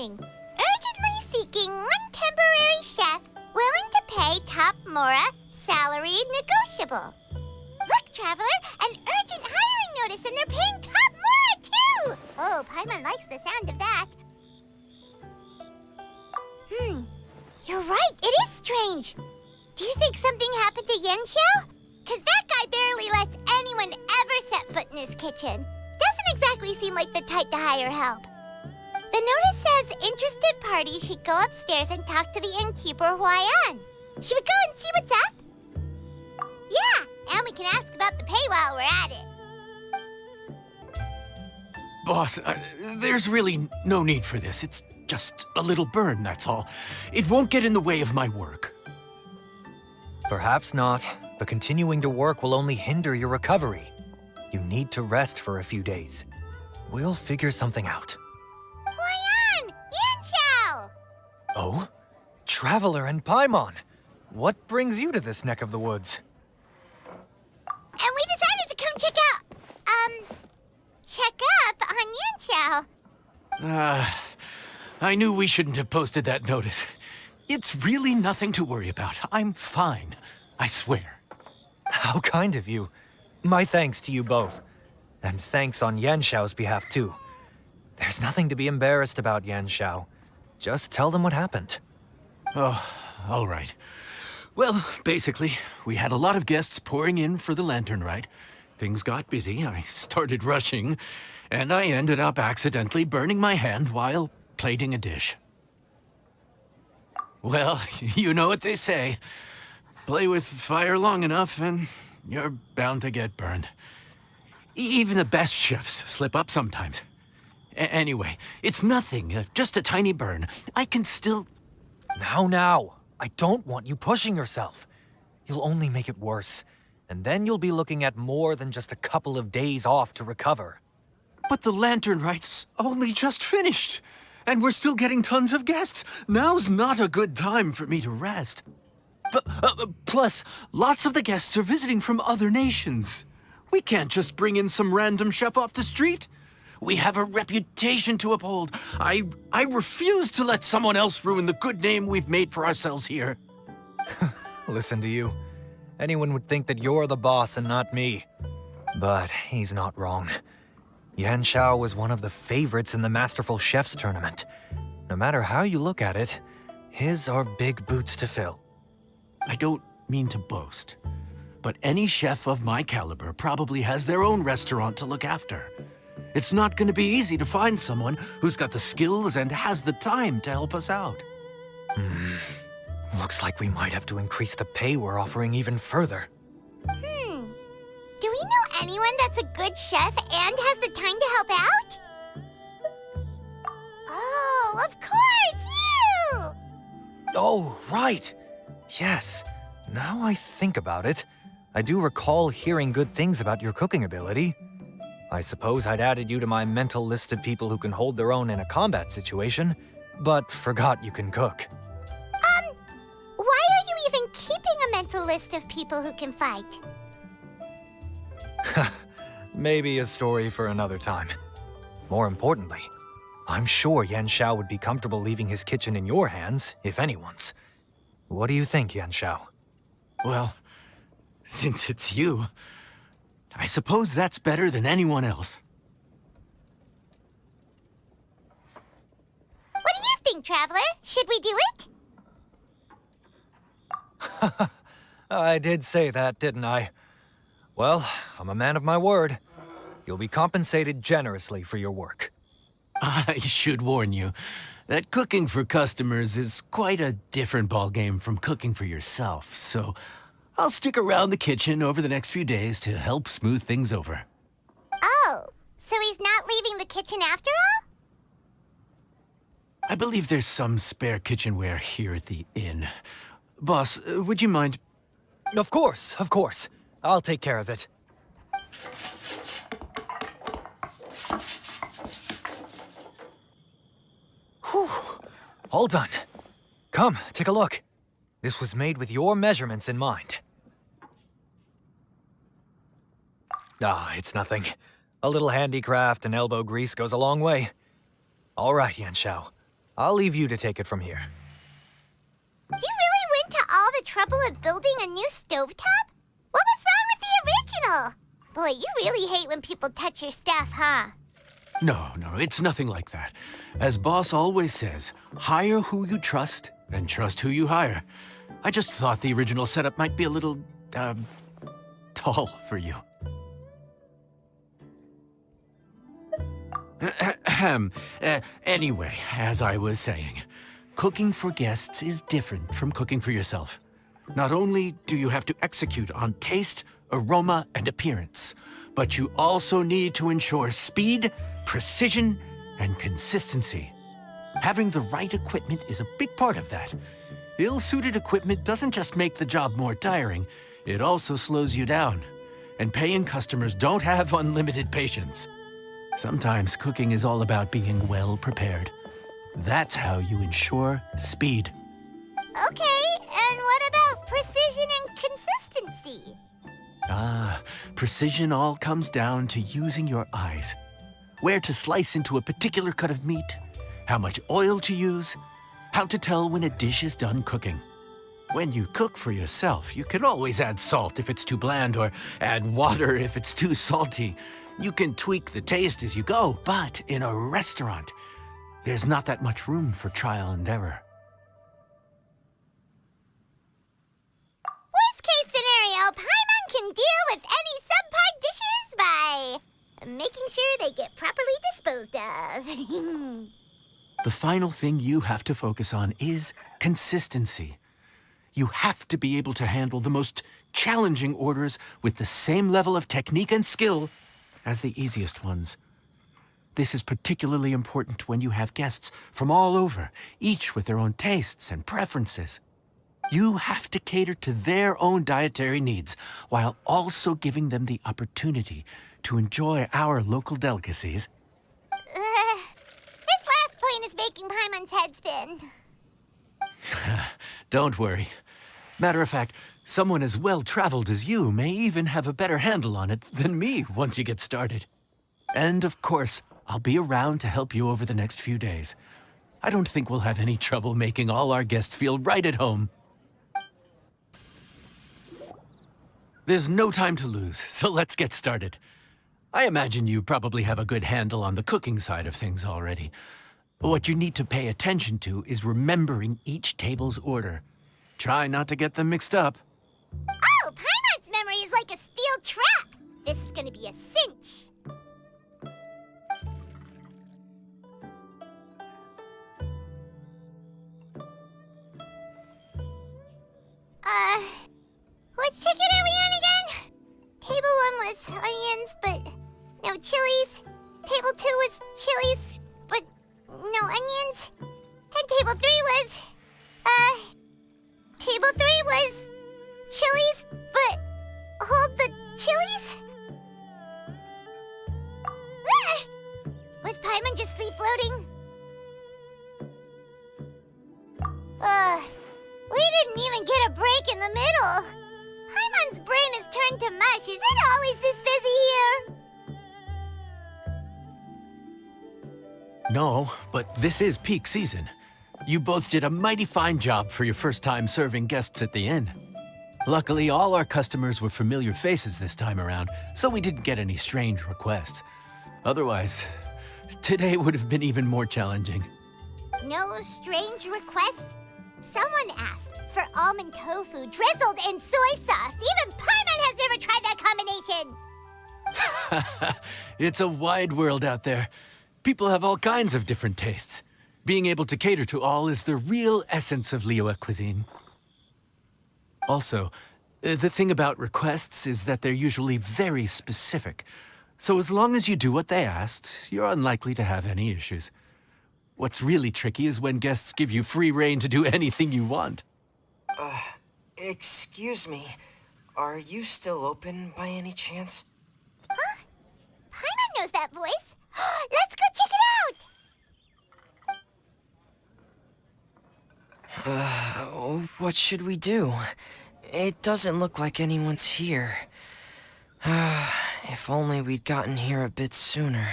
warning. Urgently seeking one temporary chef willing to pay top Mora, salary negotiable. Look, Traveler, an urgent hiring notice and they're paying top Mora too! Oh, Paimon likes the sound of that. You're right, it is strange. Do you think something happened to Yenshao? Cause that guy barely lets anyone ever set foot in his kitchen. Doesn't exactly seem like the type to hire help. The notice says interested parties should go upstairs and talk to the innkeeper Huayan. Should we go and see what's up? Yeah, and we can ask about the pay while we're at it. Boss, there's really no need for this. It's just a little burn, that's all. It won't get in the way of my work. Perhaps not, but continuing to work will only hinder your recovery. You need to rest for a few days. We'll figure something out. Huayan! Yanxiao! Oh? Traveler and Paimon! What brings you to this neck of the woods? And we decided to come check up on Yanxiao. I knew we shouldn't have posted that notice. It's really nothing to worry about. I'm fine. I swear. How kind of you. My thanks to you both. And thanks on Yanxiao's behalf, too. There's nothing to be embarrassed about, Yanxiao. Just tell them what happened. Oh, all right. Well, basically, we had a lot of guests pouring in for the lantern rite. Things got busy, I started rushing, and I ended up accidentally burning my hand while plating a dish. Well, you know what they say. Play with fire long enough and you're bound to get burned. Even the best chefs slip up sometimes. Anyway, it's nothing, just a tiny burn. I can still... Now. I don't want you pushing yourself. You'll only make it worse. And then you'll be looking at more than just a couple of days off to recover. But the lantern rite's only just finished. And we're still getting tons of guests. Now's not a good time for me to rest. Plus, lots of the guests are visiting from other nations. We can't just bring in some random chef off the street. We have a reputation to uphold. I refuse to let someone else ruin the good name we've made for ourselves here. Listen to you. Anyone would think that you're the boss and not me. But he's not wrong. Yanxiao was one of the favorites in the Masterful Chefs tournament. No matter how you look at it, his are big boots to fill. I don't mean to boast, but any chef of my caliber probably has their own restaurant to look after. It's not going to be easy to find someone who's got the skills and has the time to help us out. Looks like we might have to increase the pay we're offering even further. Do we know anyone that's a good chef and has the time to help out? Oh, of course, you! Oh, right. Yes. Now I think about it, I do recall hearing good things about your cooking ability. I suppose I'd added you to my mental list of people who can hold their own in a combat situation, but forgot you can cook. Why are you even keeping a mental list of people who can fight? Maybe a story for another time. More importantly, I'm sure Yanxiao would be comfortable leaving his kitchen in your hands, if anyone's. What do you think, Yanxiao? Well, since it's you, I suppose that's better than anyone else. What do you think, Traveler? Should we do it? I did say that, didn't I? Well, I'm a man of my word. You'll be compensated generously for your work. I should warn you that cooking for customers is quite a different ballgame from cooking for yourself, so I'll stick around the kitchen over the next few days to help smooth things over. Oh, so he's not leaving the kitchen after all? I believe there's some spare kitchenware here at the inn. Boss, would you mind? Of course. I'll take care of it. Whew. All done. Come, take a look. This was made with your measurements in mind. It's nothing. A little handicraft and elbow grease goes a long way. All right, Yanxiao. I'll leave you to take it from here. You really went to all the trouble of building a new stovetop? What was wrong with the original? Boy, you really hate when people touch your stuff, huh? No, it's nothing like that. As boss always says, hire who you trust and trust who you hire. I just thought the original setup might be a little, tall for you. Anyway, as I was saying, cooking for guests is different from cooking for yourself. Not only do you have to execute on taste, aroma, and appearance, but you also need to ensure speed, precision, and consistency. Having the right equipment is a big part of that. Ill-suited equipment doesn't just make the job more tiring, it also slows you down. And paying customers don't have unlimited patience. Sometimes cooking is all about being well prepared. That's how you ensure speed. Okay, and what about precision and consistency? Precision all comes down to using your eyes. Where to slice into a particular cut of meat, how much oil to use, how to tell when a dish is done cooking. When you cook for yourself, you can always add salt if it's too bland or add water if it's too salty. You can tweak the taste as you go, but in a restaurant, there's not that much room for trial and error. Worst case scenario, Paimon can deal with any subpar dishes by making sure they get properly disposed of. The final thing you have to focus on is consistency. You have to be able to handle the most challenging orders with the same level of technique and skill as the easiest ones. This is particularly important when you have guests from all over, each with their own tastes and preferences. You have to cater to their own dietary needs, while also giving them the opportunity to enjoy our local delicacies. This last point is making Paimon's head spin. Don't worry. Matter of fact, someone as well-traveled as you may even have a better handle on it than me once you get started. And of course, I'll be around to help you over the next few days. I don't think we'll have any trouble making all our guests feel right at home. There's no time to lose, so let's get started. I imagine you probably have a good handle on the cooking side of things already. What you need to pay attention to is remembering each table's order. Try not to get them mixed up. Oh, Paimon's memory is like a steel trap. This is gonna be a cinch. Which ticket are we on again? Table 1 was onions, but no chilies. Table 2 was chilies, but no onions. And table 3 was, Table 3 was chilies, but hold the chilies? Was Paimon just sleep floating? We didn't even get a break in the middle. Paimon's brain is turned to mush. Is it always this busy here? No, but this is peak season. You both did a mighty fine job for your first time serving guests at the inn. Luckily, all our customers were familiar faces this time around, so we didn't get any strange requests. Otherwise, today would have been even more challenging. No strange request? Someone asked for almond tofu drizzled in soy sauce. Even Paimon has never tried that combination. It's a wide world out there. People have all kinds of different tastes. Being able to cater to all is the real essence of Liyue cuisine. Also, the thing about requests is that they're usually very specific. So as long as you do what they asked, you're unlikely to have any issues. What's really tricky is when guests give you free rein to do anything you want. Excuse me. Are you still open by any chance? Huh? Paimon knows that voice. Let's go check it out! What should we do? It doesn't look like anyone's here. If only we'd gotten here a bit sooner.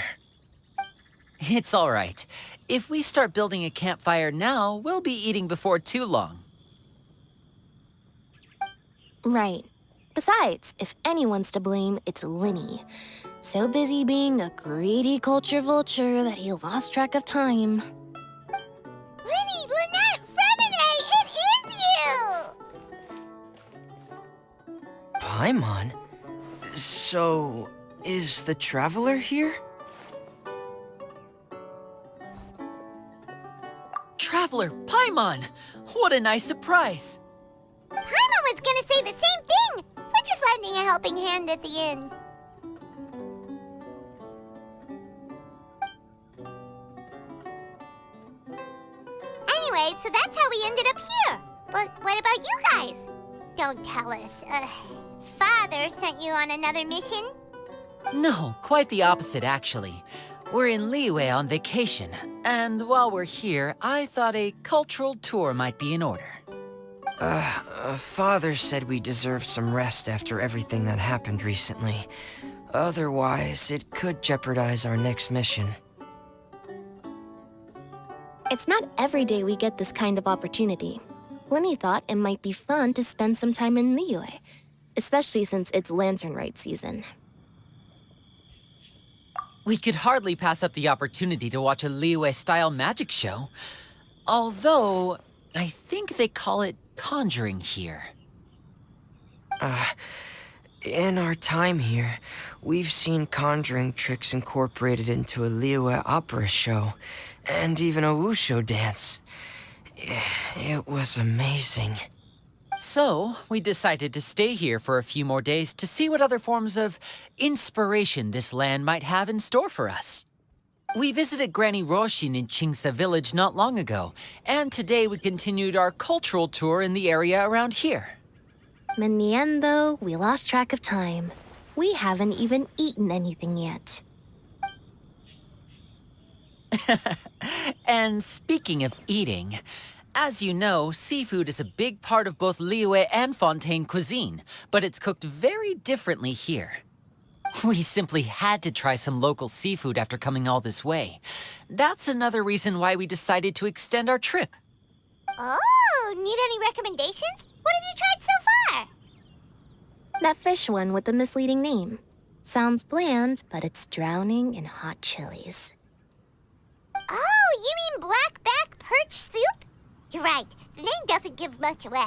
It's all right. If we start building a campfire now, we'll be eating before too long. Right. Besides, if anyone's to blame, it's Linny. So busy being a greedy culture vulture that he lost track of time. Linny, Lynette, Fremine, it is you! Paimon? So, is the Traveler here? Traveler, Paimon! What a nice surprise! Paimon was gonna say the same thing! We're just lending a helping hand at the end. Anyway, so that's how we ended up here. But what about you guys? Don't tell us. Father sent you on another mission? No, quite the opposite, actually. We're in Liyue on vacation, and while we're here, I thought a cultural tour might be in order. Father said we deserve some rest after everything that happened recently. Otherwise, it could jeopardize our next mission. It's not every day we get this kind of opportunity. Linny thought it might be fun to spend some time in Liyue, especially since it's Lantern Rite season. We could hardly pass up the opportunity to watch a Liyue-style magic show. Although, I think they call it conjuring here. In our time here, we've seen conjuring tricks incorporated into a Liyue opera show, and even a wushu dance. It was amazing. So, we decided to stay here for a few more days to see what other forms of inspiration this land might have in store for us. We visited Granny Roshin in Chingsa village not long ago, and today we continued our cultural tour in the area around here. In the end, though, we lost track of time. We haven't even eaten anything yet. And speaking of eating, as you know, seafood is a big part of both Liyue and Fontaine cuisine, but it's cooked very differently here. We simply had to try some local seafood after coming all this way. That's another reason why we decided to extend our trip. Oh, need any recommendations? What have you tried so far? That fish one with the misleading name. Sounds bland, but it's drowning in hot chilies. Oh, you mean blackback perch soup? You're right, the name doesn't give much away.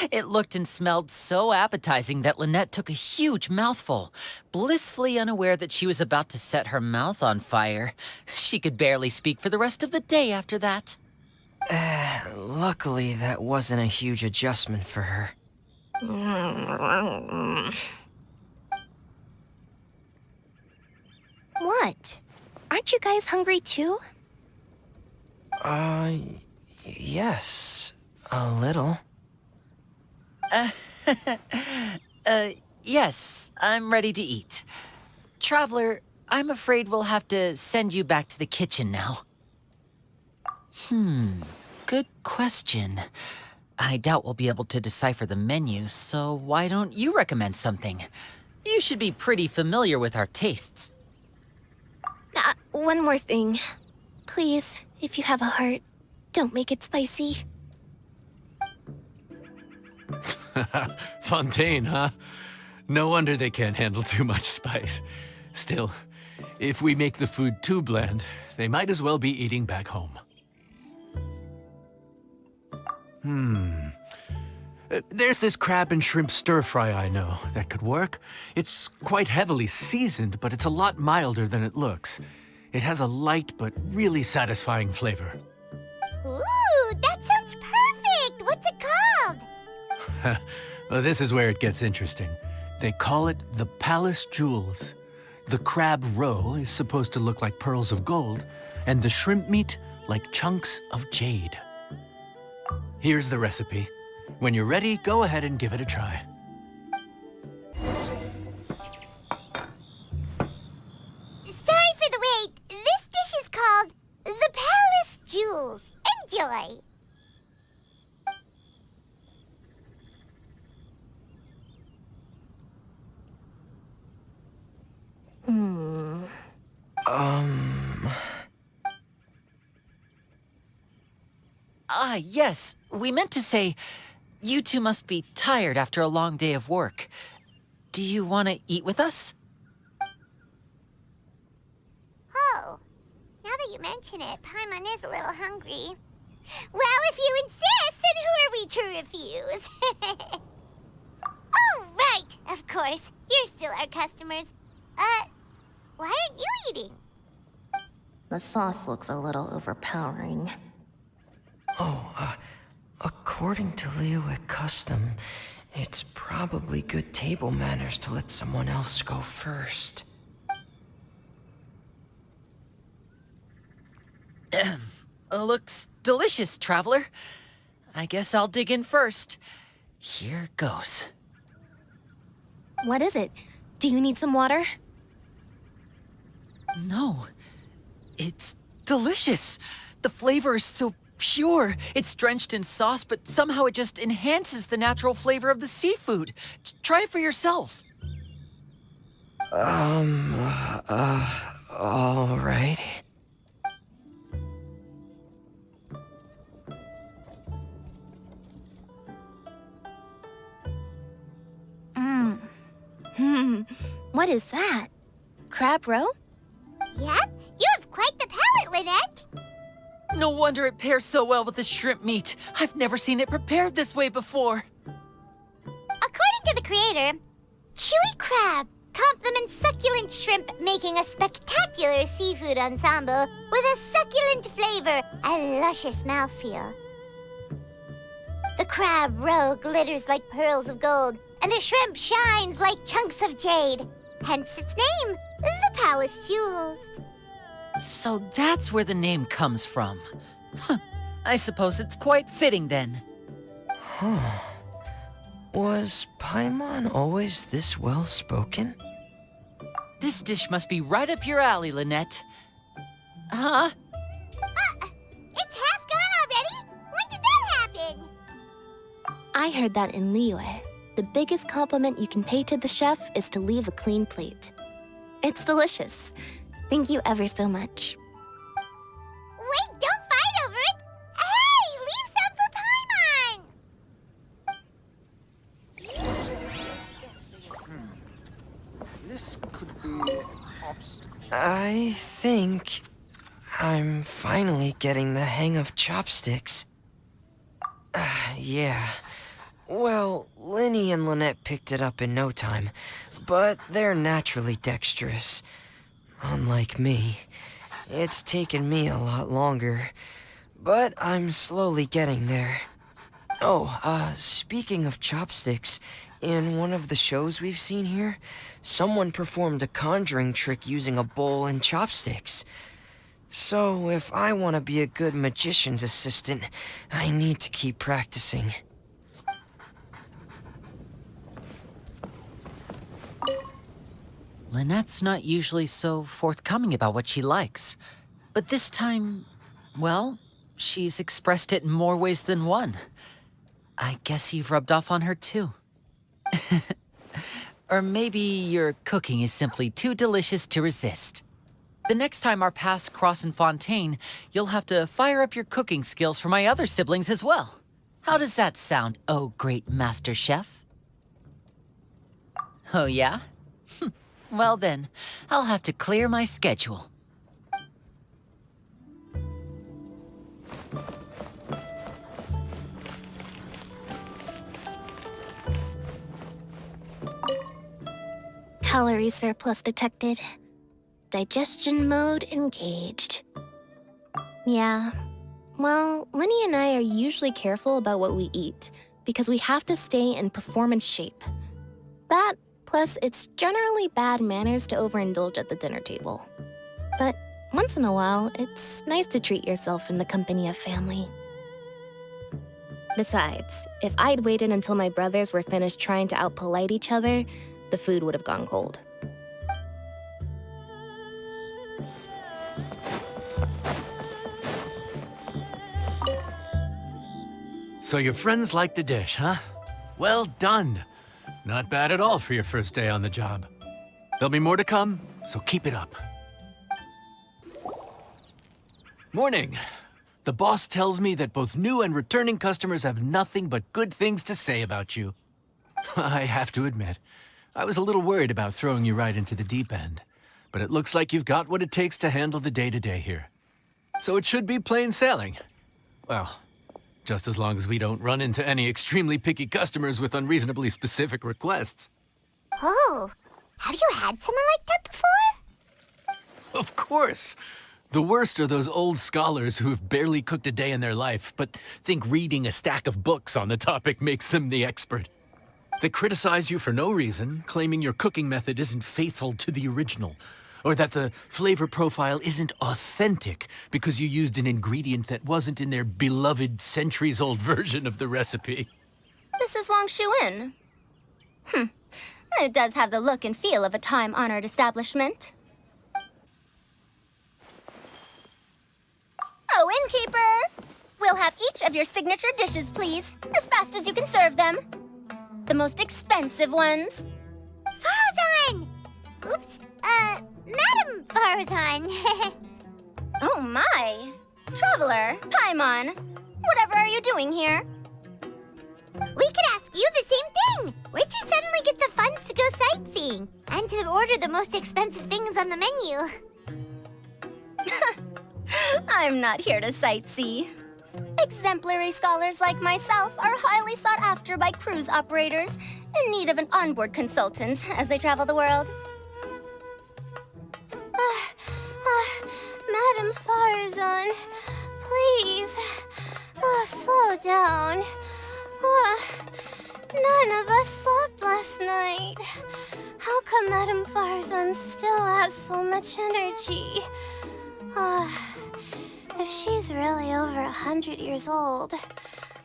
It looked and smelled so appetizing that Lynette took a huge mouthful, blissfully unaware that she was about to set her mouth on fire. She could barely speak for the rest of the day after that. Luckily, that wasn't a huge adjustment for her. What? Aren't you guys hungry too? Yes, a little. Yes, I'm ready to eat. Traveler, I'm afraid we'll have to send you back to the kitchen now. Good question. I doubt we'll be able to decipher the menu, so why don't you recommend something? You should be pretty familiar with our tastes. One more thing. Please, if you have a heart, don't make it spicy. Fontaine, huh? No wonder they can't handle too much spice. Still, if we make the food too bland, they might as well be eating back home. There's this crab and shrimp stir-fry I know that could work. It's quite heavily seasoned, but it's a lot milder than it looks. It has a light but really satisfying flavor. Ooh, that sounds perfect! What's it called? Well, this is where it gets interesting. They call it the Palace Jewels. The crab roe is supposed to look like pearls of gold, and the shrimp meat like chunks of jade. Here's the recipe. When you're ready, go ahead and give it a try. Sorry for the wait. This dish is called the Palace Jewels. Enjoy! yes. We meant to say, you two must be tired after a long day of work. Do you want to eat with us? Oh, now that you mention it, Paimon is a little hungry. Well, if you insist, then who are we to refuse? Oh, right, of course. You're still our customers. Why aren't you eating? The sauce looks a little overpowering. Oh, according to Liyue custom, it's probably good table manners to let someone else go first. Looks delicious, traveler. I guess I'll dig in first. Here goes. What is it? Do you need some water? No, it's delicious. The flavor is so pure. It's drenched in sauce, but somehow it just enhances the natural flavor of the seafood. Try it for yourselves. All right. What is that? Crab roe? Yep, you have quite the palate, Lynette. No wonder it pairs so well with the shrimp meat. I've never seen it prepared this way before. According to the creator, chewy crab complements succulent shrimp, making a spectacular seafood ensemble with a succulent flavor and luscious mouthfeel. The crab roe glitters like pearls of gold, and the shrimp shines like chunks of jade. Hence its name, the Palace Jewels. So that's where the name comes from. Huh. I suppose it's quite fitting then. Huh. Was Paimon always this well-spoken? This dish must be right up your alley, Lynette. Huh? It's half gone already? When did that happen? I heard that in Liyue. The biggest compliment you can pay to the chef is to leave a clean plate. It's delicious. Thank you ever so much. Wait, don't fight over it! Hey, leave some for Paimon! This could be an obstacle. I think I'm finally getting the hang of chopsticks. Yeah. Well, Linny and Lynette picked it up in no time, but they're naturally dexterous. Unlike me, it's taken me a lot longer, but I'm slowly getting there. Oh, speaking of chopsticks, in one of the shows we've seen here, someone performed a conjuring trick using a bowl and chopsticks. So if I want to be a good magician's assistant, I need to keep practicing. Lynette's not usually so forthcoming about what she likes. But this time, well, she's expressed it in more ways than one. I guess you've rubbed off on her too. Or maybe your cooking is simply too delicious to resist. The next time our paths cross in Fontaine, you'll have to fire up your cooking skills for my other siblings as well. How does that sound, oh great master chef? Oh yeah? Well then, I'll have to clear my schedule. Calorie surplus detected. Digestion mode engaged. Yeah. Well, Linny and I are usually careful about what we eat because we have to stay in performance shape. That, plus it's generally bad manners to overindulge at the dinner table. But once in a while, it's nice to treat yourself in the company of family. Besides, if I'd waited until my brothers were finished trying to out-polite each other, the food would have gone cold. So your friends like the dish, huh? Well done. Not bad at all for your first day on the job. There'll be more to come, so keep it up. Morning. The boss tells me that both new and returning customers have nothing but good things to say about you. I have to admit, I was a little worried about throwing you right into the deep end, but it looks like you've got what it takes to handle the day-to-day here. So it should be plain sailing. Well, just as long as we don't run into any extremely picky customers with unreasonably specific requests. Oh, have you had someone like that before? Of course! The worst are those old scholars who have barely cooked a day in their life, but think reading a stack of books on the topic makes them the expert. They criticize you for no reason, claiming your cooking method isn't faithful to the original, or that the flavor profile isn't authentic because you used an ingredient that wasn't in their beloved centuries-old version of the recipe. This is Wang Shuin. It does have the look and feel of a time-honored establishment. Oh, innkeeper! We'll have each of your signature dishes, please, as fast as you can serve them. The most expensive ones. Farazan! Oops, Madam Farazan. Oh my! Traveler, Paimon, whatever are you doing here? We could ask you the same thing. Where'd you suddenly get the funds to go sightseeing? And to order the most expensive things on the menu? I'm not here to sightsee. Exemplary scholars like myself are highly sought after by cruise operators in need of an onboard consultant as they travel the world. Madam Farazan, please, slow down. None of us slept last night. How come Madam Farazan still has so much energy? If she's really over 100 years old,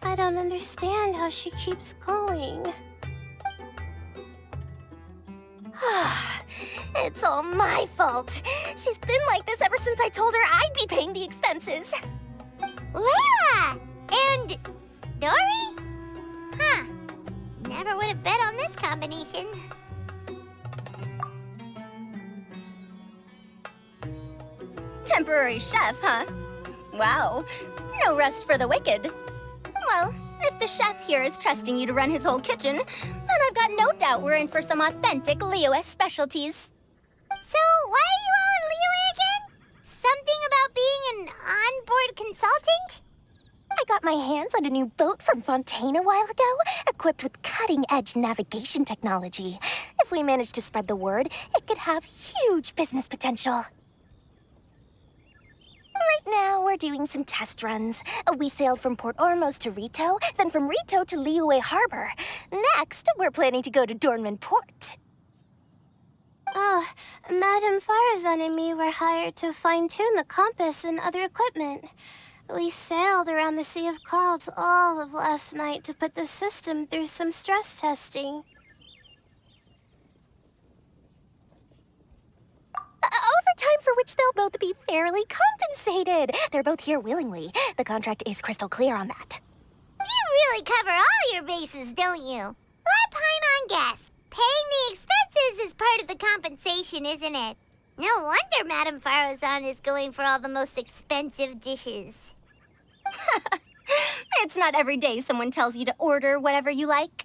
I don't understand how she keeps going. It's all my fault. She's been like this ever since I told her I'd be paying the expenses. Layla! And Dory? Huh. Never would have bet on this combination. Temporary chef, huh? Wow, no rest for the wicked. Well, if the chef here is trusting you to run his whole kitchen, then I've got no doubt we're in for some authentic Liyue specialties. So, why are you all in Liyue again? Something about being an onboard consultant? I got my hands on a new boat from Fontaine a while ago, equipped with cutting-edge navigation technology. If we manage to spread the word, it could have huge business potential. Right now, we're doing some test runs. We sailed from Port Ormos to Rito, then from Rito to Liyue Harbor. Next, we're planning to go to Dornman Port. Oh, Madam Farazan and me were hired to fine-tune the compass and other equipment. We sailed around the Sea of Clouds all of last night to put the system through some stress testing. Overtime for which they'll both be fairly compensated. They're both here willingly. The contract is crystal clear on that. You really cover all your bases, don't you? Let Paimon guess. Paying the expenses is part of the compensation, isn't it? No wonder Madame Farazan is going for all the most expensive dishes. It's not every day someone tells you to order whatever you like.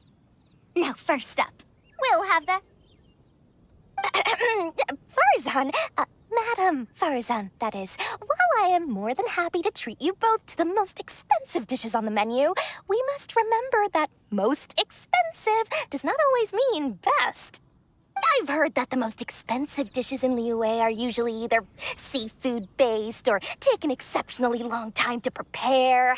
Now, first up, we'll have the... Farazan, Madam Farazan, that is. While I am more than happy to treat you both to the most expensive dishes on the menu, we must remember that most expensive does not always mean best. I've heard that the most expensive dishes in Liyue are usually either seafood-based or take an exceptionally long time to prepare.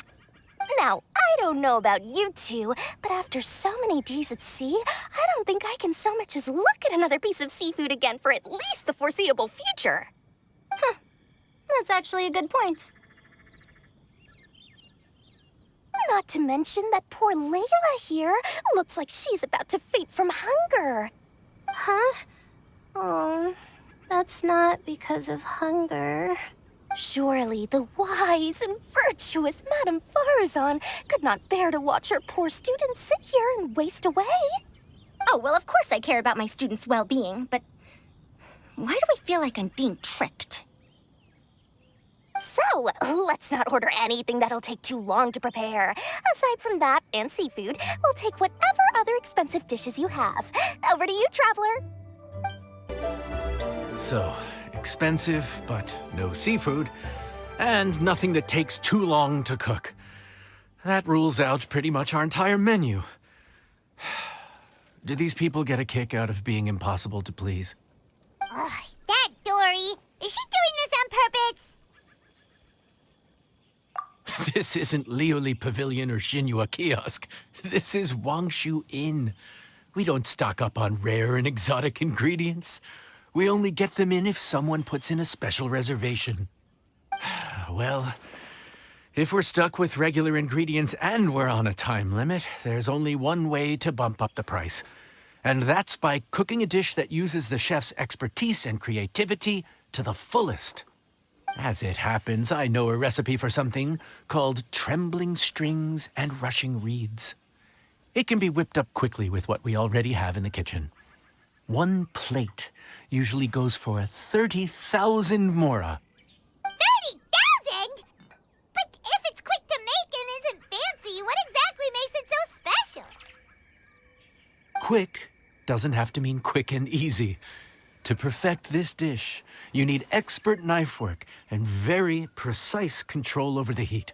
Now, I don't know about you two, but after so many days at sea, I don't think I can so much as look at another piece of seafood again for at least the foreseeable future. Huh. That's actually a good point. Not to mention that poor Layla here looks like she's about to faint from hunger. Huh? Oh, that's not because of hunger. Surely the wise and virtuous Madame Farazan could not bear to watch her poor students sit here and waste away. Oh, well, of course I care about my students' well-being, but why do I feel like I'm being tricked? So, Oh, let's not order anything that'll take too long to prepare. Aside from that and seafood, we'll take whatever other expensive dishes you have. Over to you, Traveler. So, expensive, but no seafood, and nothing that takes too long to cook. That rules out pretty much our entire menu. Do these people get a kick out of being impossible to please? Ugh, that Dory! Is she doing this on purpose? This isn't Liuli Pavilion or Shinua Kiosk. This is Wangshu Inn. We don't stock up on rare and exotic ingredients. We only get them in if someone puts in a special reservation. Well, if we're stuck with regular ingredients and we're on a time limit, there's only one way to bump up the price. And that's by cooking a dish that uses the chef's expertise and creativity to the fullest. As it happens, I know a recipe for something called trembling strings and rushing reeds. It can be whipped up quickly with what we already have in the kitchen. One plate usually goes for 30,000 mora. 30,000? But if it's quick to make and isn't fancy, what exactly makes it so special? Quick doesn't have to mean quick and easy. To perfect this dish, you need expert knife work and very precise control over the heat.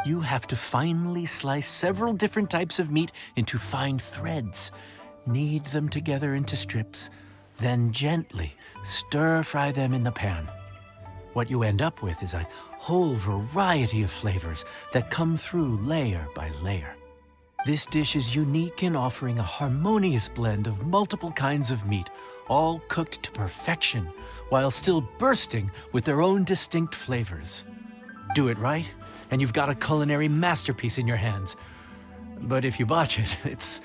You have to finely slice several different types of meat into fine threads, knead them together into strips, then gently stir-fry them in the pan. What you end up with is a whole variety of flavors that come through layer by layer. This dish is unique in offering a harmonious blend of multiple kinds of meat, all cooked to perfection, while still bursting with their own distinct flavors. Do it right, and you've got a culinary masterpiece in your hands. But if you botch it, it's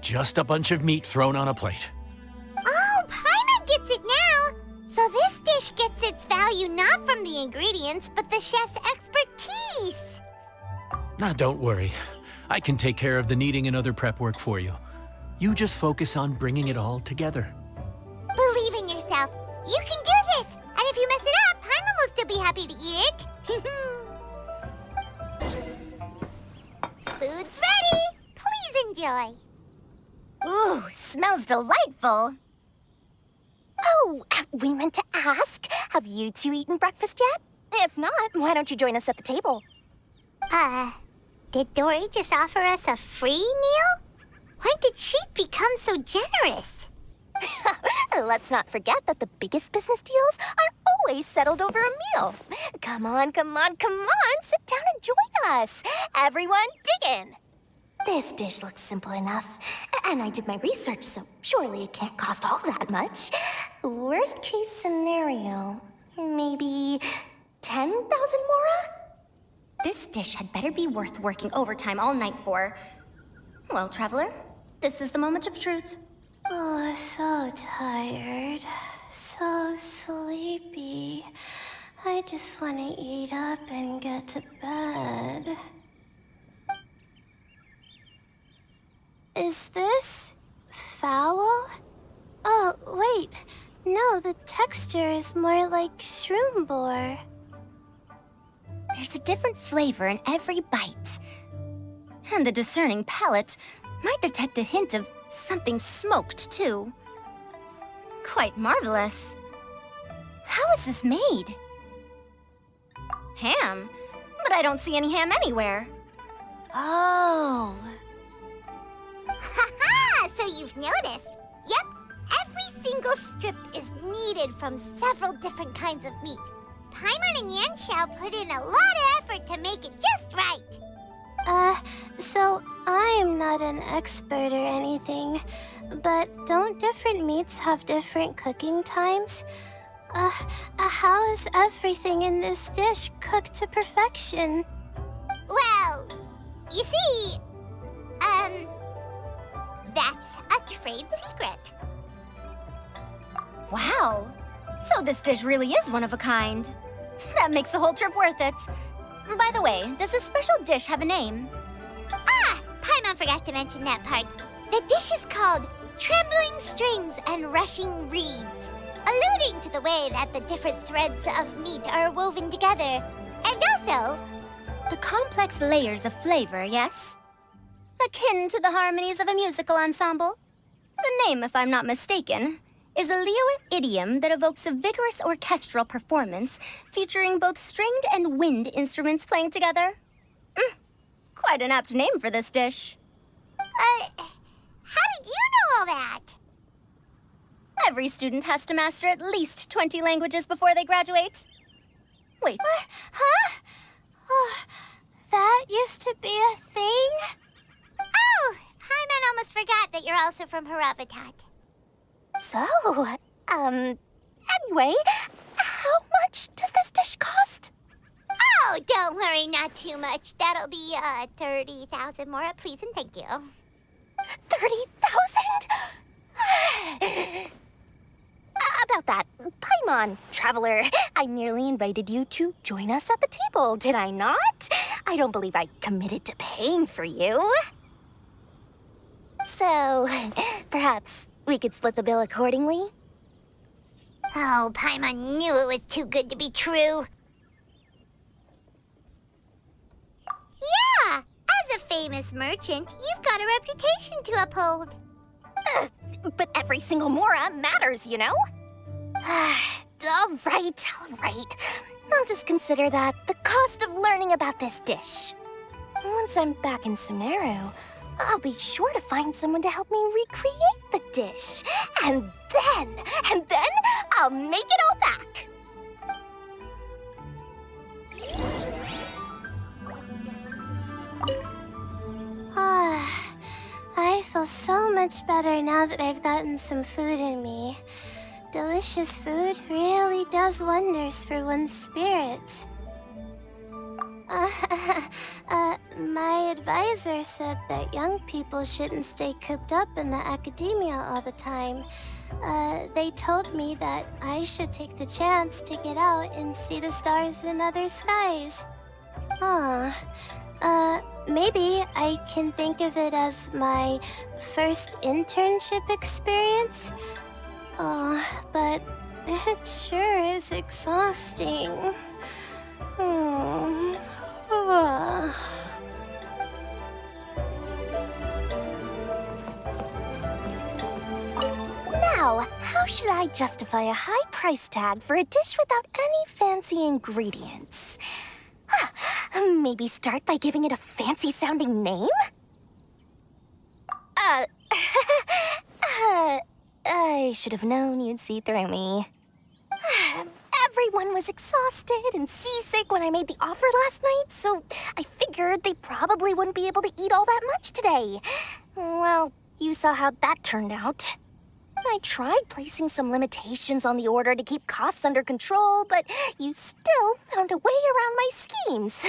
just a bunch of meat thrown on a plate. Oh, Paimon gets it now! So this dish gets its value not from the ingredients, but the chef's expertise! Now, don't worry. I can take care of the kneading and other prep work for you. You just focus on bringing it all together. Believe in yourself. You can do this! And if you mess it up, Paimon will still be happy to eat it. Food's ready! Please enjoy. Ooh, smells delightful. Oh, we meant to ask, have you two eaten breakfast yet? If not, why don't you join us at the table? Did Dory just offer us a free meal? When did she become so generous? Let's not forget that the biggest business deals are always settled over a meal. Come on, come on, come on, sit down and join us. Everyone, dig in. This dish looks simple enough, and I did my research, so surely it can't cost all that much. Worst case scenario, maybe 10,000 mora? This dish had better be worth working overtime all night for. Well, Traveler, this is the moment of truth. Oh, so tired. So sleepy. I just want to eat up and get to bed. Is this foul? Oh, wait. No, the texture is more like shroom boar. There's a different flavor in every bite. And the discerning palate might detect a hint of something smoked, too. Quite marvelous. How is this made? Ham? But I don't see any ham anywhere. Oh. Ha-ha! So you've noticed. Yep, every single strip is kneaded from several different kinds of meat. Paimon and Yanxiao put in a lot of effort to make it just right. So I'm not an expert or anything, but don't different meats have different cooking times? How is everything in this dish cooked to perfection? Well, you see, that's a trade secret. Wow. So this dish really is one of a kind. That makes the whole trip worth it. By the way, does this special dish have a name? Paimon forgot to mention that part. The dish is called Trembling Strings and Rushing Reeds, alluding to the way that the different threads of meat are woven together, And also, The complex layers of flavor, yes? Akin to the harmonies of a musical ensemble? The name, if I'm not mistaken, is a Liyue idiom that evokes a vigorous orchestral performance featuring both stringed and wind instruments playing together. Quite an apt name for this dish. how did you know all that? Every student has to master at least 20 languages before they graduate. Wait. Huh? Oh, that used to be a thing? Oh, Paimon almost forgot that you're also from Haravatat. So, anyway, how much does this dish cost? Oh, don't worry, not too much. That'll be 30,000 more, please and thank you. 30,000? About that, Paimon, traveler, I nearly invited you to join us at the table, did I not? I don't believe I committed to paying for you. So, perhaps we could split the bill accordingly? Oh, Paimon knew it was too good to be true. Yeah, as a famous merchant, you've got a reputation to uphold. But every single mora matters, you know? All right. I'll just consider that the cost of learning about this dish. Once I'm back in Sumeru, I'll be sure to find someone to help me recreate the dish. And then I'll make it all back. I feel so much better now that I've gotten some food in me. Delicious food really does wonders for one's spirit. My advisor said that young people shouldn't stay cooped up in the academia all the time. They told me that I should take the chance to get out and see the stars in other skies. Maybe I can think of it as my first internship experience. Oh, but it sure is exhausting. Now, how should I justify a high price tag for a dish without any fancy ingredients? Maybe start by giving it a fancy-sounding name? I should have known you'd see through me. Everyone was exhausted and seasick when I made the offer last night, so I figured they probably wouldn't be able to eat all that much today. Well, you saw how that turned out. I tried placing some limitations on the order to keep costs under control, but you still found a way around my schemes.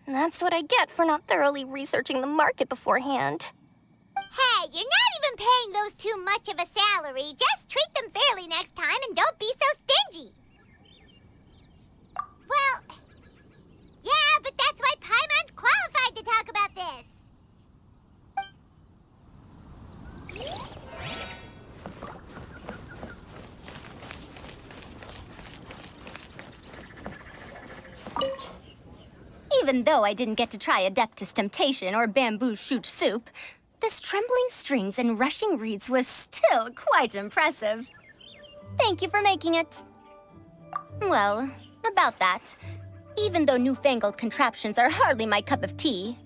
That's what I get for not thoroughly researching the market beforehand. Hey, you're not even paying those too much of a salary. Just treat them fairly next time and don't be so stingy. Well, yeah, but that's why Paimon's qualified to talk about this. Even though I didn't get to try Adeptus Temptation or Bamboo Shoot Soup, this trembling strings and rushing reeds was still quite impressive. Thank you for making it. Well, about that, even though newfangled contraptions are hardly my cup of tea,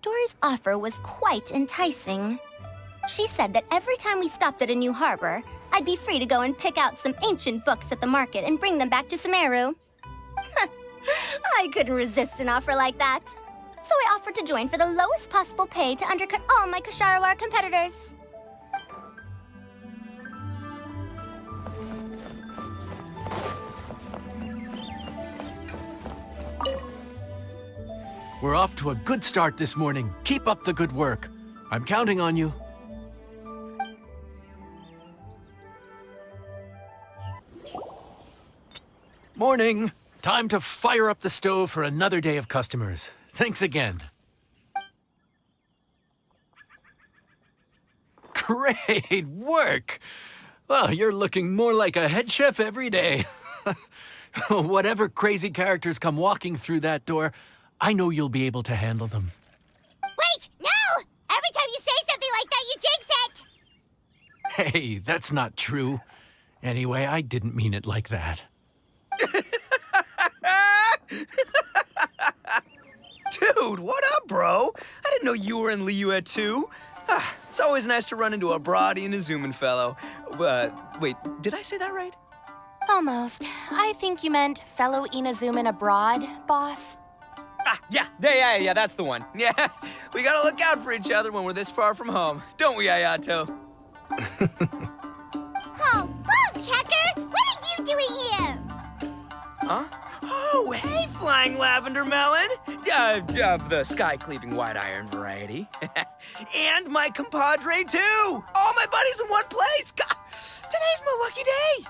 Dory's offer was quite enticing. She said that every time we stopped at a new harbor, I'd be free to go and pick out some ancient books at the market and bring them back to Sumeru. I couldn't resist an offer like that. So I offered to join for the lowest possible pay to undercut all my Ksharawar competitors. We're off to a good start this morning. Keep up the good work. I'm counting on you. Morning. Time to fire up the stove for another day of customers. Thanks again. Great work! Well, you're looking more like a head chef every day. Whatever crazy characters come walking through that door, I know you'll be able to handle them. Wait, no! Every time you say something like that, you jinx it! Hey, that's not true. Anyway, I didn't mean it like that. Dude, what up, bro? I didn't know you were in Liyue too. It's always nice to run into a Brody and a Zoomin fellow. Wait, did I say that right? Almost. I think you meant fellow Inazuman abroad, boss. Yeah, that's the one. Yeah, we gotta look out for each other when we're this far from home. Don't we, Ayato? Oh, Bullchucker! What are you doing here? Huh? Oh, hey, Flying Lavender Melon! The sky-cleaving white iron variety. And my compadre, too! All my buddies in one place! God, today's my lucky day!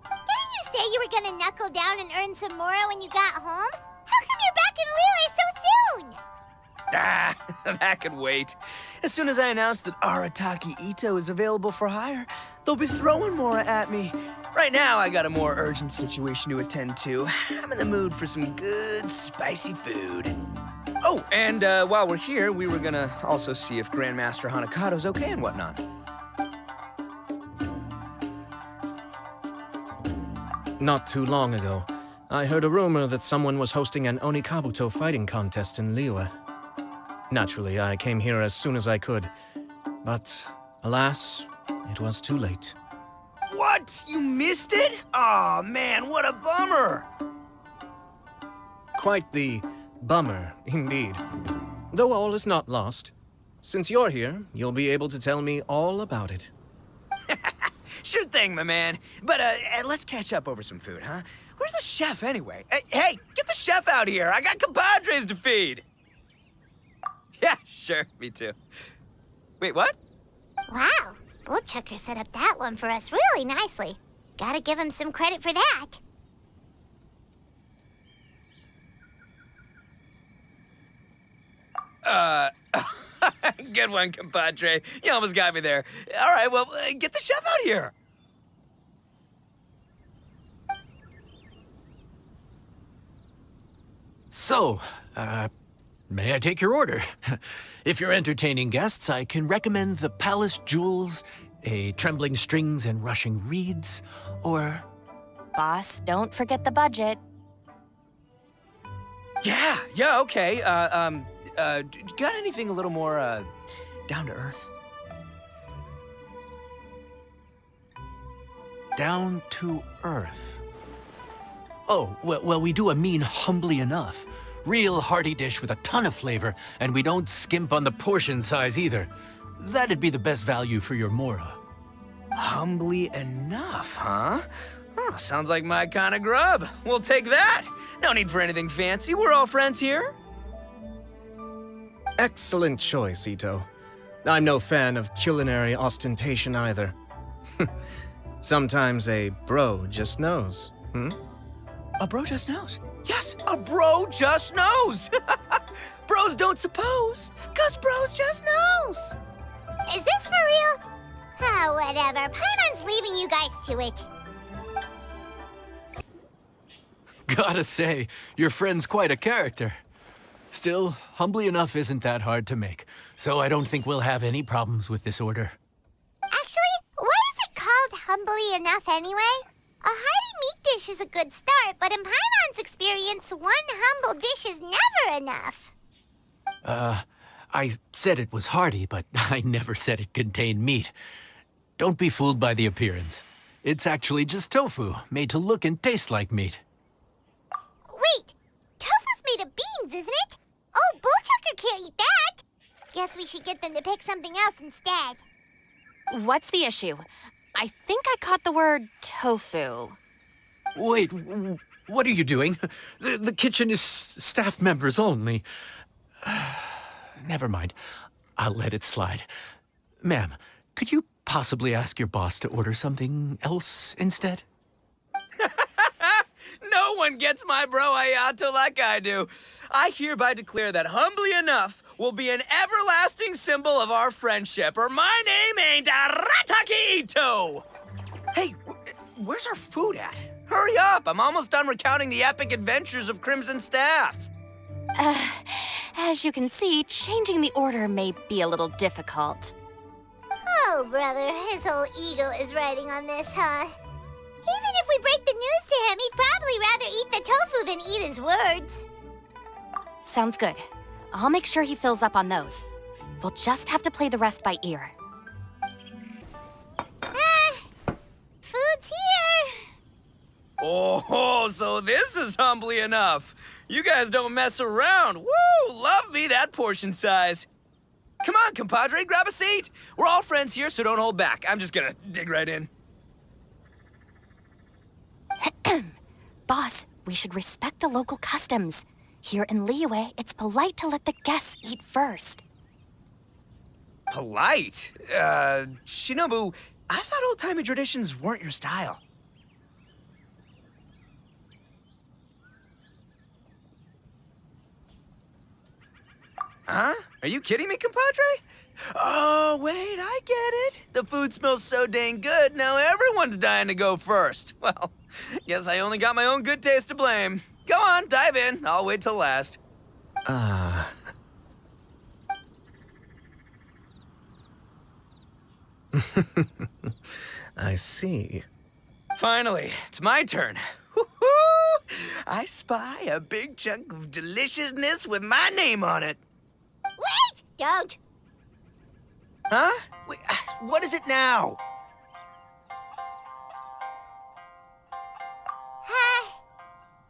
Didn't you say you were gonna knuckle down and earn some more when you got home? How come you're back in Liyue so soon? That could wait. As soon as I announce that Arataki Ito is available for hire, they'll be throwing Mora at me. Right now, I got a more urgent situation to attend to. I'm in the mood for some good, spicy food. Oh, and while we're here, we were gonna also see if Grandmaster Hanakado's okay and whatnot. Not too long ago, I heard a rumor that someone was hosting an Onikabuto fighting contest in Liyue. Naturally, I came here as soon as I could, but alas, it was too late. What? You missed it? Aw, man, what a bummer! Quite the bummer, indeed. Though all is not lost. Since you're here, you'll be able to tell me all about it. Sure thing, my man. But let's catch up over some food, huh? Where's the chef, anyway? Hey, get the chef out here. I got compadres to feed. Yeah, sure, me too. Wait, what? Wow, Bullchucker set up that one for us really nicely. Gotta give him some credit for that. Good one, compadre. You almost got me there. All right, well, get the chef out here. So, may I take your order? If you're entertaining guests, I can recommend the Palace Jewels, a Trembling Strings and Rushing Reeds, or... Boss, don't forget the budget. Yeah, okay. Got anything a little more, down to earth? Down to earth. Oh, well, we do a mean humbly enough. Real hearty dish with a ton of flavor, and we don't skimp on the portion size either. That'd be the best value for your Mora. Humbly enough, huh? Oh, sounds like my kind of grub. We'll take that. No need for anything fancy. We're all friends here. Excellent choice, Ito. I'm no fan of culinary ostentation either. Sometimes a bro just knows, A bro just knows. Yes, a bro just knows. Bros don't suppose, 'cause bros just knows. Is this for real? Oh, whatever. Paimon's leaving you guys to it. Gotta say, your friend's quite a character. Still, humbly enough isn't that hard to make, so I don't think we'll have any problems with this order. Actually, why is it called humbly enough anyway? A hearty meat dish is a good start, but in Paimon's experience, one humble dish is never enough. I said it was hearty, but I never said it contained meat. Don't be fooled by the appearance. It's actually just tofu, made to look and taste like meat. Wait, tofu's made of beans, isn't it? Oh, Bullchucker can't eat that. Guess we should get them to pick something else instead. What's the issue? I think I caught the word tofu. Wait, what are you doing? The kitchen is staff members only. Never mind. I'll let it slide. Ma'am, could you possibly ask your boss to order something else instead? No one gets my bro Ayato like I do. I hereby declare that humbly enough will be an everlasting symbol of our friendship, or my name ain't Arataki Ito! Hey, where's our food at? Hurry up! I'm almost done recounting the epic adventures of Crimson Staff. As you can see, changing the order may be a little difficult. Oh, brother, his whole ego is riding on this, huh? Even if we break the news to him, he'd probably rather eat the tofu than eat his words. Sounds good. I'll make sure he fills up on those. We'll just have to play the rest by ear. Food's here. Oh, so this is humbly enough. You guys don't mess around. Woo! Love me that portion size. Come on, compadre, grab a seat. We're all friends here, so don't hold back. I'm just gonna dig right in. Boss, we should respect the local customs. Here in Liyue, it's polite to let the guests eat first. Polite? Shinobu, I thought old-timey traditions weren't your style. Huh? Are you kidding me, compadre? Oh, wait, I get it. The food smells so dang good, now everyone's dying to go first. Well, guess I only got my own good taste to blame. Go on, dive in. I'll wait till last. I see. Finally, it's my turn. Woo-hoo! I spy a big chunk of deliciousness with my name on it. Wait! Don't. Huh? Wait, what is it now?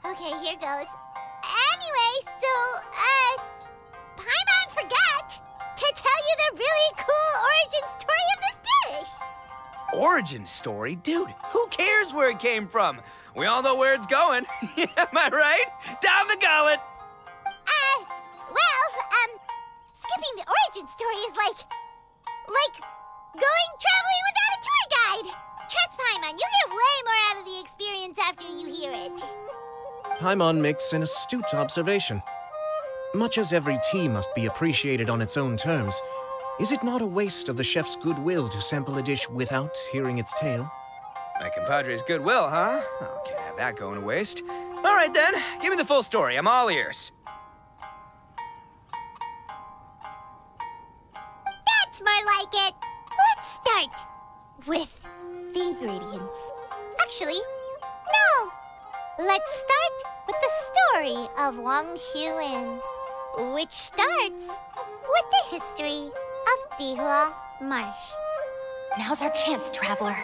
Okay, here goes. Anyway, so, Paimon forgot to tell you the really cool origin story of this dish. Origin story? Dude, who cares where it came from? We all know where it's going. Am I right? Down the gullet! Skipping the origin story is like going traveling without a tour guide. Trust Paimon, you get way more out of the experience after you hear it. Paimon makes an astute observation. Much as every tea must be appreciated on its own terms, is it not a waste of the chef's goodwill to sample a dish without hearing its tale? My compadre's goodwill, huh? Oh, can't have that going to waste. All right then, give me the full story. I'm all ears. That's more like it. Let's start with the ingredients. Actually, no. Let's start with the story of Wang Xuan, which starts with the history of Dihua Marsh. Now's our chance, traveler.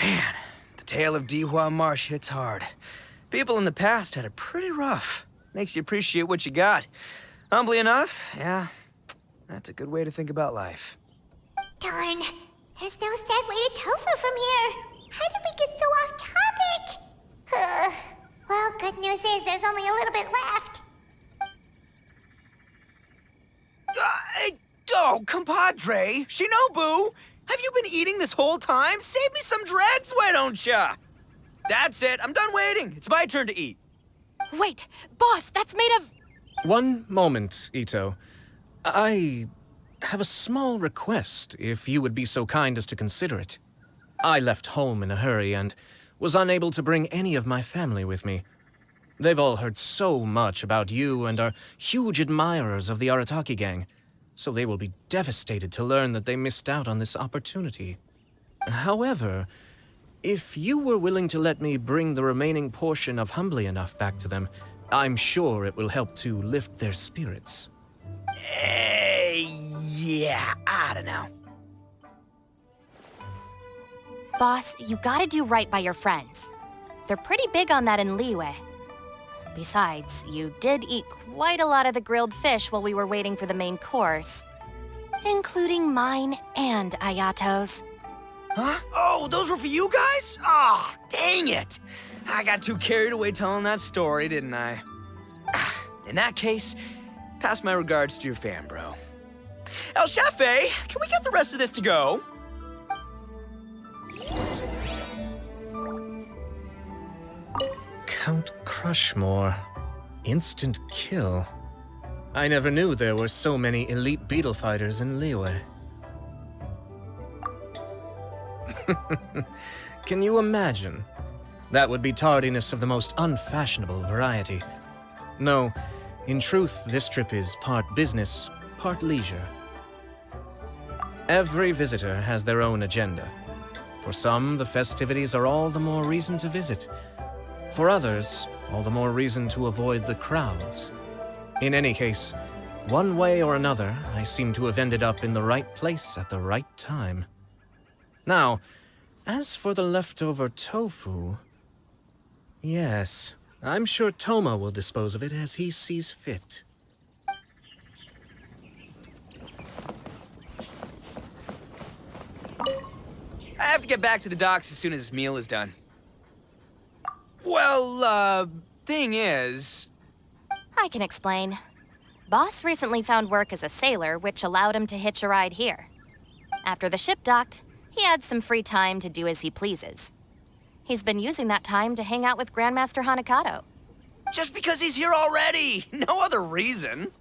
Man, the tale of Dihua Marsh hits hard. People in the past had it pretty rough. Makes you appreciate what you got. Humbly enough, yeah, that's a good way to think about life. Darn, there's no segue to tofu from here. How did we get so off topic? Well, good news is there's only a little bit left. Oh, compadre, Shinobu, have you been eating this whole time? Save me some dregs, why don't ya? That's it, I'm done waiting. It's my turn to eat. Wait, boss, that's made of... One moment, Ito. I have a small request, if you would be so kind as to consider it. I left home in a hurry and was unable to bring any of my family with me. They've all heard so much about you and are huge admirers of the Arataki gang, so they will be devastated to learn that they missed out on this opportunity. However, if you were willing to let me bring the remaining portion of Humbly Enough back to them, I'm sure it will help to lift their spirits. Yeah, I don't know. Boss, you gotta do right by your friends. They're pretty big on that in Liyue. Besides, you did eat quite a lot of the grilled fish while we were waiting for the main course. Including mine and Ayato's. Huh? Oh, those were for you guys? Ah, dang it. I got too carried away telling that story, didn't I? In that case, pass my regards to your fan, bro. El Chefe, can we get the rest of this to go? Count Crushmore. Instant kill? I never knew there were so many elite beetle fighters in Liyue. Can you imagine? That would be tardiness of the most unfashionable variety. No, in truth, this trip is part business, part leisure. Every visitor has their own agenda. For some, the festivities are all the more reason to visit. For others, all the more reason to avoid the crowds. In any case, one way or another, I seem to have ended up in the right place at the right time. Now, as for the leftover tofu... Yes, I'm sure Toma will dispose of it as he sees fit. I have to get back to the docks as soon as this meal is done. Well, thing is... I can explain. Boss recently found work as a sailor, which allowed him to hitch a ride here. After the ship docked, he had some free time to do as he pleases. He's been using that time to hang out with Grandmaster Hanakato. Just because he's here already! No other reason!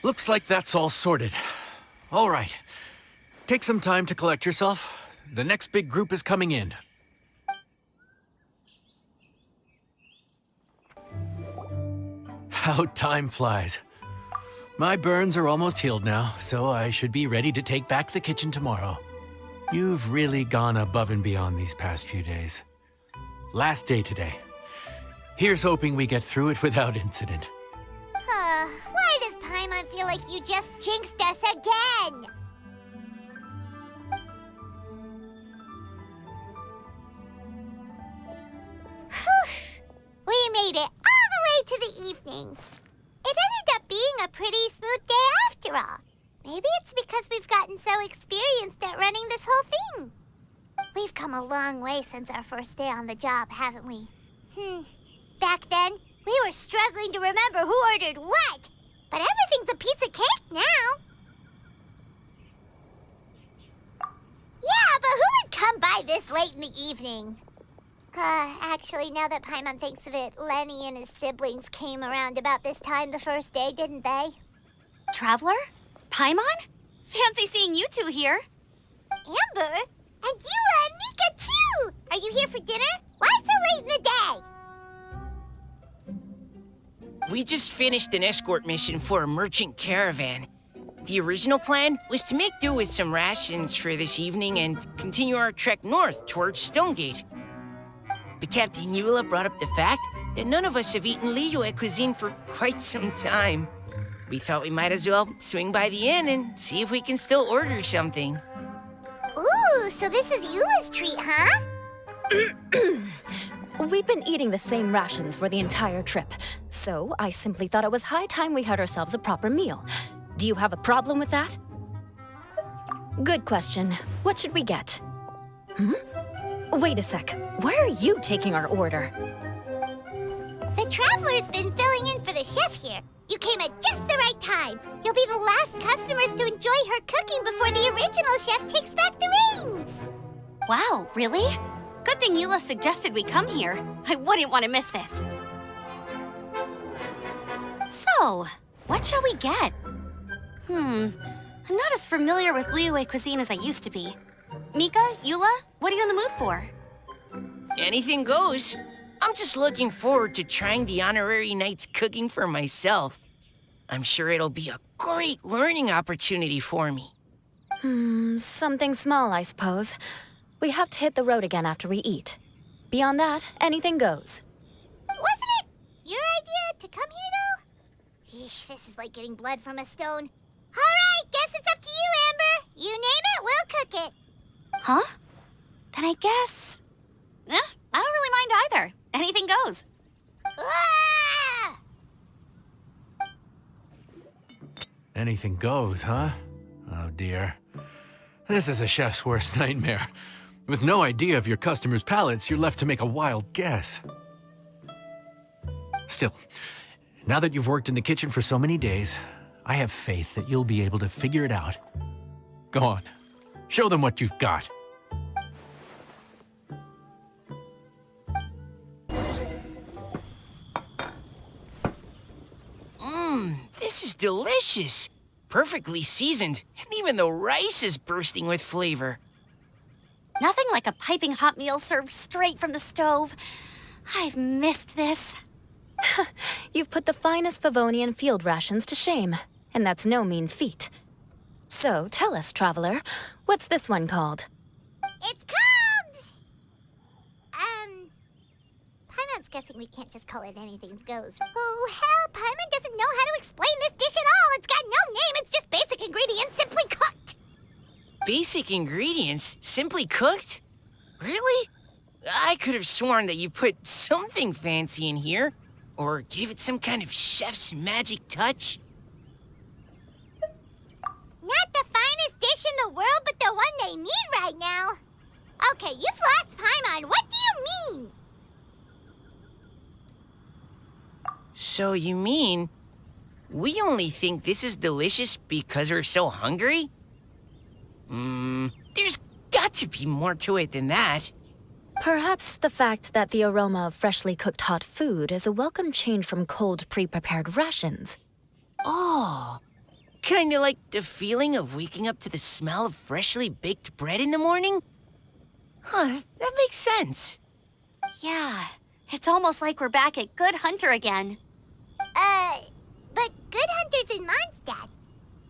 Looks like that's all sorted. All right. Take some time to collect yourself. The next big group is coming in. How time flies. My burns are almost healed now, so I should be ready to take back the kitchen tomorrow. You've really gone above and beyond these past few days. Last day today. Here's hoping we get through it without incident. Why does Paimon feel like you just jinxed us again? We made it all the way to the evening. It ended up being a pretty smooth day after all. Maybe it's because we've gotten so experienced at running this whole thing. We've come a long way since our first day on the job, haven't we? Back then, we were struggling to remember who ordered what. But everything's a piece of cake now. Yeah, but who would come by this late in the evening? Actually, now that Paimon thinks of it, Lenny and his siblings came around about this time the first day, didn't they? Traveler? Paimon? Fancy seeing you two here. Amber? And Eula and Mika, too! Are you here for dinner? Why so late in the day? We just finished an escort mission for a merchant caravan. The original plan was to make do with some rations for this evening and continue our trek north towards Stonegate. But Captain Eula brought up the fact that none of us have eaten Liyue cuisine for quite some time. We thought we might as well swing by the inn and see if we can still order something. Ooh, so this is Eula's treat, huh? We've been eating the same rations for the entire trip, so I simply thought it was high time we had ourselves a proper meal. Do you have a problem with that? Good question. What should we get? Wait a sec. Why are you taking our order? The Traveler's been filling in for the chef here. You came at just the right time. You'll be the last customers to enjoy her cooking before the original chef takes back the reins. Wow, really? Good thing Eula suggested we come here. I wouldn't want to miss this. So, what shall we get? I'm not as familiar with Liyue cuisine as I used to be. Mika, Eula, what are you in the mood for? Anything goes. I'm just looking forward to trying the honorary knight's cooking for myself. I'm sure it'll be a great learning opportunity for me. Something small, I suppose. We have to hit the road again after we eat. Beyond that, anything goes. Wasn't it your idea to come here, though? Eesh, this is like getting blood from a stone. All right, guess it's up to you, Amber. You name it, we'll cook it. Huh? Then I guess... I don't really mind either. Anything goes. Ah! Anything goes, huh? Oh dear. This is a chef's worst nightmare. With no idea of your customers' palates, you're left to make a wild guess. Still, Now that you've worked in the kitchen for so many days, I have faith that you'll be able to figure it out. Go on, show them what you've got. This is delicious. Perfectly seasoned, and even the rice is bursting with flavor. Nothing like a piping hot meal served straight from the stove. I've missed this. You've put the finest Favonian field rations to shame, and that's no mean feat. So, tell us, traveler, what's this one called? It's called... Paimon's guessing we can't just call it anything goes. Oh, hell, Paimon doesn't know how to explain this dish at all. It's got no name, it's just basic ingredients simply cooked. Basic ingredients? Simply cooked? Really? I could have sworn that you put something fancy in here, or gave it some kind of chef's magic touch. Not the finest dish in the world, but the one they need right now. Okay, you've lost Paimon. What do you mean? So you mean we only think this is delicious because we're so hungry? There's got to be more to it than that. Perhaps the fact that the aroma of freshly cooked hot food is a welcome change from cold, pre-prepared rations. Oh, kinda like the feeling of waking up to the smell of freshly baked bread in the morning? Huh, that makes sense. Yeah, it's almost like we're back at Good Hunter again. But Good Hunter's in Mondstadt.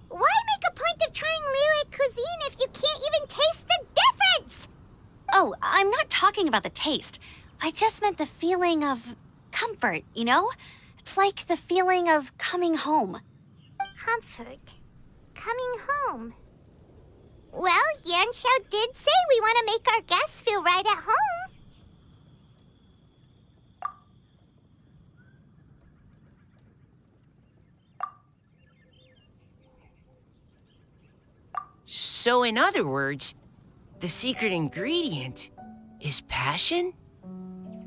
Why make a point of trying Liyue cuisine if you can't even taste the difference? Oh, I'm not talking about the taste. I just meant the feeling of comfort, you know? It's like the feeling of coming home. Comfort. Coming home. Well, Yanxiao did say we want to make our guests feel right at home. So in other words, the secret ingredient is passion?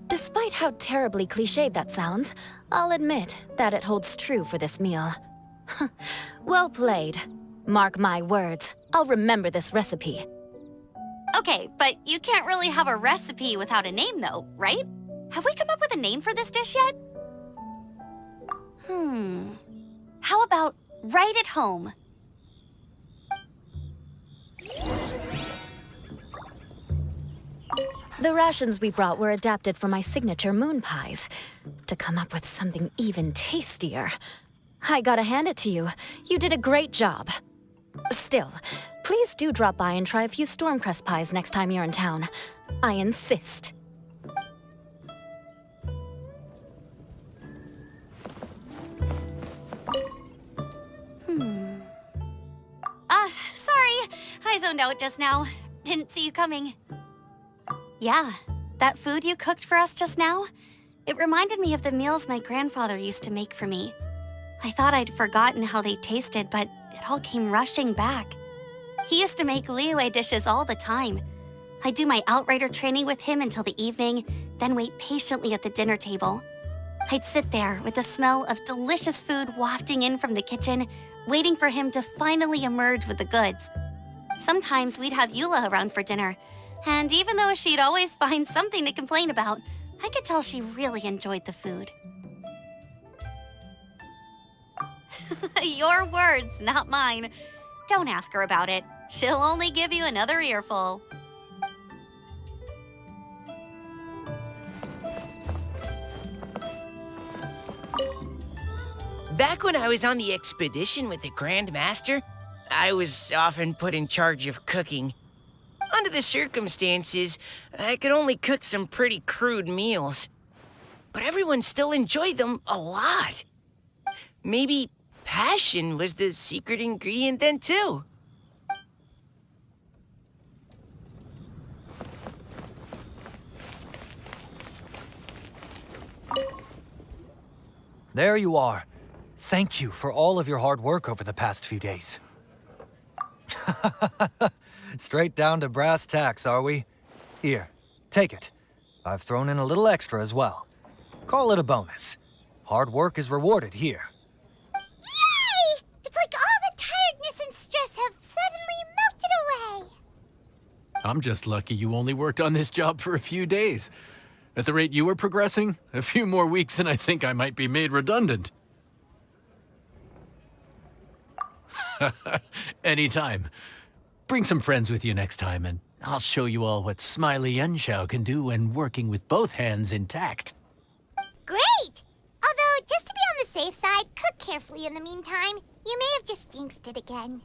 Despite how terribly cliched that sounds, I'll admit that it holds true for this meal. Well played. Mark my words, I'll remember this recipe. Okay, but you can't really have a recipe without a name though, right? Have we come up with a name for this dish yet? How about right at home? The rations we brought were adapted from my signature moon pies. To come up with something even tastier, I gotta hand it to you. You did a great job. Still, please do drop by and try a few Stormcrest pies next time you're in town. I insist. Sorry. I zoned out just now. Didn't see you coming. Yeah, that food you cooked for us just now, it reminded me of the meals my grandfather used to make for me. I thought I'd forgotten how they tasted, but it all came rushing back. He used to make Liyue dishes all the time. I'd do my outrider training with him until the evening, then wait patiently at the dinner table. I'd sit there with the smell of delicious food wafting in from the kitchen, waiting for him to finally emerge with the goods. Sometimes we'd have Eula around for dinner, and even though she'd always find something to complain about, I could tell she really enjoyed the food. Your words, not mine. Don't ask her about it. She'll only give you another earful. Back when I was on the expedition with the Grand Master, I was often put in charge of cooking. Under the circumstances, I could only cook some pretty crude meals. But everyone still enjoyed them a lot. Maybe passion was the secret ingredient then, too. There you are. Thank you for all of your hard work over the past few days. Straight down to brass tacks, are we? Here, take it. I've thrown in a little extra as well. Call it a bonus. Hard work is rewarded here. Yay! It's like all the tiredness and stress have suddenly melted away. I'm just lucky you only worked on this job for a few days. At the rate you were progressing, a few more weeks and I think I might be made redundant. Anytime. Bring some friends with you next time, and I'll show you all what Smiley Yenshao can do when working with both hands intact. Great! Although, just to be on the safe side, cook carefully in the meantime. You may have just jinxed it again.